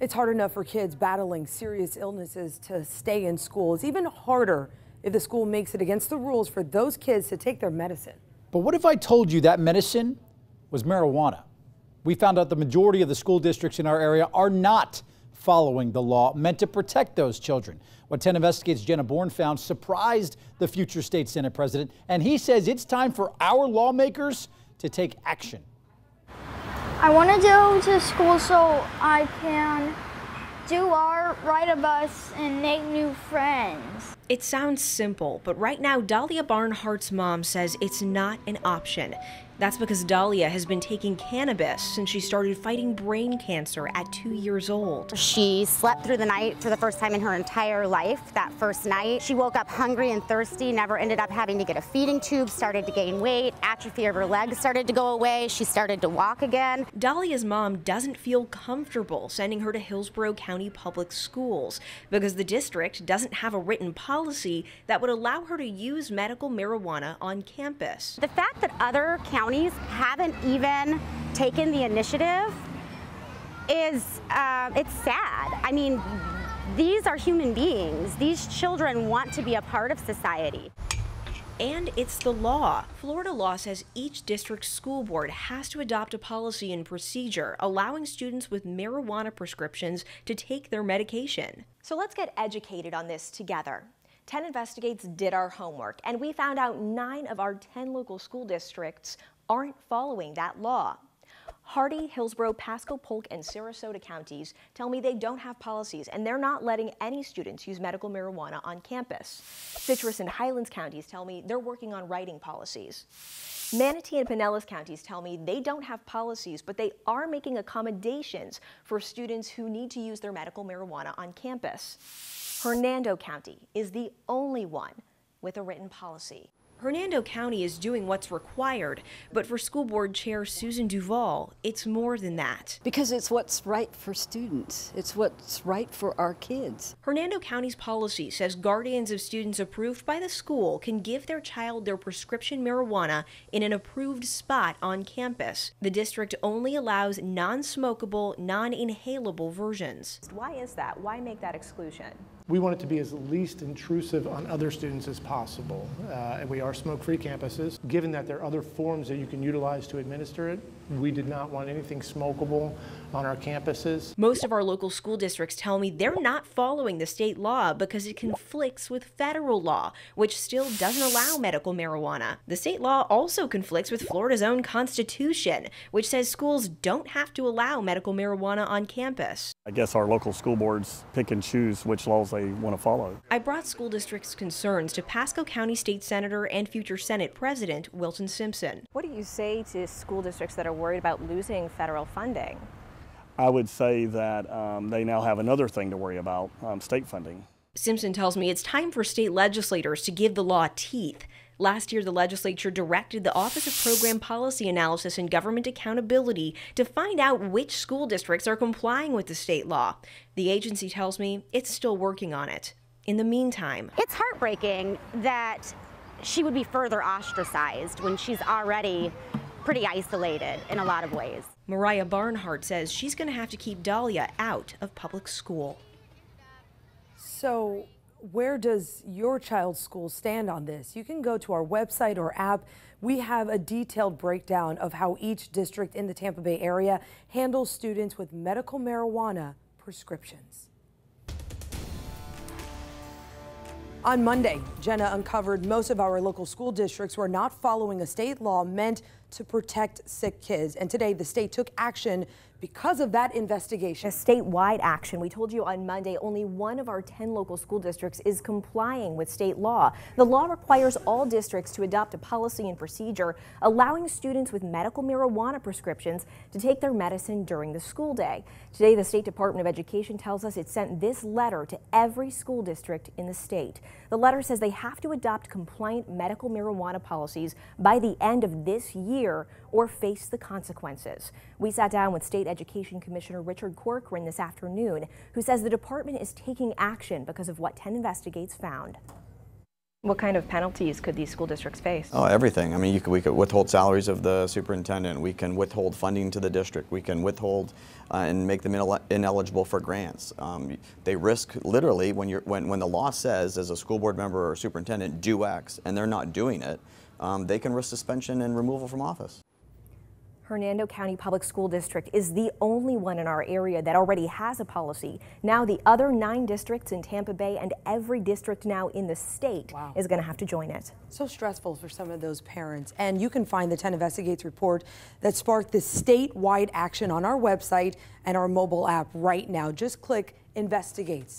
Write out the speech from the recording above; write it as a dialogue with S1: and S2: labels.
S1: It's hard enough for kids battling serious illnesses to stay in school. It's even harder if the school makes it against the rules for those kids to take their medicine.
S2: But what if I told you that medicine was marijuana? We found out the majority of the school districts in our area are not following the law meant to protect those children. What 10 Investigates' Jenna Bourne found surprised the future state Senate president, and he says it's time for our lawmakers to take action.
S3: I want to go to school so I can do art, ride a bus, and make new friends.
S4: It sounds simple, but right now Dahlia Barnhart's mom says it's not an option. That's because Dahlia has been taking cannabis since she started fighting brain cancer at 2 years old.
S5: She slept through the night for the first time in her entire life that first night. She woke up hungry and thirsty, never ended up having to get a feeding tube, started to gain weight, atrophy of her legs started to go away, she started to walk again.
S4: Dahlia's mom doesn't feel comfortable sending her to Hillsborough County Public Schools because the district doesn't have a written policy that would allow her to use medical marijuana on campus.
S5: The fact that other counties haven't even taken the initiative is, it's sad. I mean, these are human beings. These children want to be a part of society.
S4: And it's the law. Florida law says each district school board has to adopt a policy and procedure allowing students with marijuana prescriptions to take their medication. So let's get educated on this together. 10 Investigates did our homework, and we found out 9 of our 10 local school districts aren't following that law. Hardy, Hillsborough, Pasco, Polk, and Sarasota counties tell me they don't have policies, and they're not letting any students use medical marijuana on campus. Citrus and Highlands counties tell me they're working on writing policies. Manatee and Pinellas counties tell me they don't have policies, but they are making accommodations for students who need to use their medical marijuana on campus. Hernando County is the only one with a written policy. Hernando County is doing what's required, but for School Board Chair Susan Duvall, it's more than that.
S6: Because it's what's right for students. It's what's right for our kids.
S4: Hernando County's policy says guardians of students approved by the school can give their child their prescription marijuana in an approved spot on campus. The district only allows non-smokable, non-inhalable versions. Why is that? Why make that exclusion?
S7: We want it to be as least intrusive on other students as possible. And we are smoke-free campuses. Given that there are other forms that you can utilize to administer it, we did not want anything smokable on our campuses.
S4: Most of our local school districts tell me they're not following the state law because it conflicts with federal law, which still doesn't allow medical marijuana. The state law also conflicts with Florida's own constitution, which says schools don't have to allow medical marijuana on campus.
S8: I guess our local school boards pick and choose which laws they want to follow.
S4: I brought school districts' concerns to Pasco County State Senator and future Senate President Wilton Simpson.
S9: What do you say to school districts that are worried about losing federal funding?
S8: I would say that they now have another thing to worry about, state funding.
S4: Simpson tells me it's time for state legislators to give the law teeth. Last year, the legislature directed the Office of Program Policy Analysis and Government Accountability to find out which school districts are complying with the state law. The agency tells me it's still working on it. In the meantime,
S5: it's heartbreaking that she would be further ostracized when she's already pretty isolated in a lot of ways.
S4: Mariah Barnhart says she's going to have to keep Dahlia out of public school.
S1: So where does your child's school stand on this? You can go to our website or app. We have a detailed breakdown of how each district in the Tampa Bay area handles students with medical marijuana prescriptions. On Monday, Jenna uncovered most of our local school districts were not following a state law meant to protect sick kids. And today the state took action because of that investigation.
S9: A statewide action. We told you on Monday only 1 of our 10 local school districts is complying with state law. The law requires all districts to adopt a policy and procedure allowing students with medical marijuana prescriptions to take their medicine during the school day. Today, the State Department of Education tells us it sent this letter to every school district in the state. The letter says they have to adopt compliant medical marijuana policies by the end of this year or face the consequences. We sat down with State Education Commissioner Richard Corcoran this afternoon, who says the department is taking action because of what 10 Investigates found. What kind of penalties could these school districts face?
S10: Oh, everything. I mean, we could withhold salaries of the superintendent. We can withhold funding to the district. We can withhold and make them ineligible for grants. They risk literally when the law says, as a school board member or superintendent, do X, and they're not doing it, they can risk suspension and removal from office.
S9: Hernando County Public School District is the only one in our area that already has a policy. Now the other 9 districts in Tampa Bay and every district now in the state is going to have to join it.
S1: So stressful for some of those parents. And you can find the 10 Investigates report that sparked this statewide action on our website and our mobile app right now. Just click Investigates.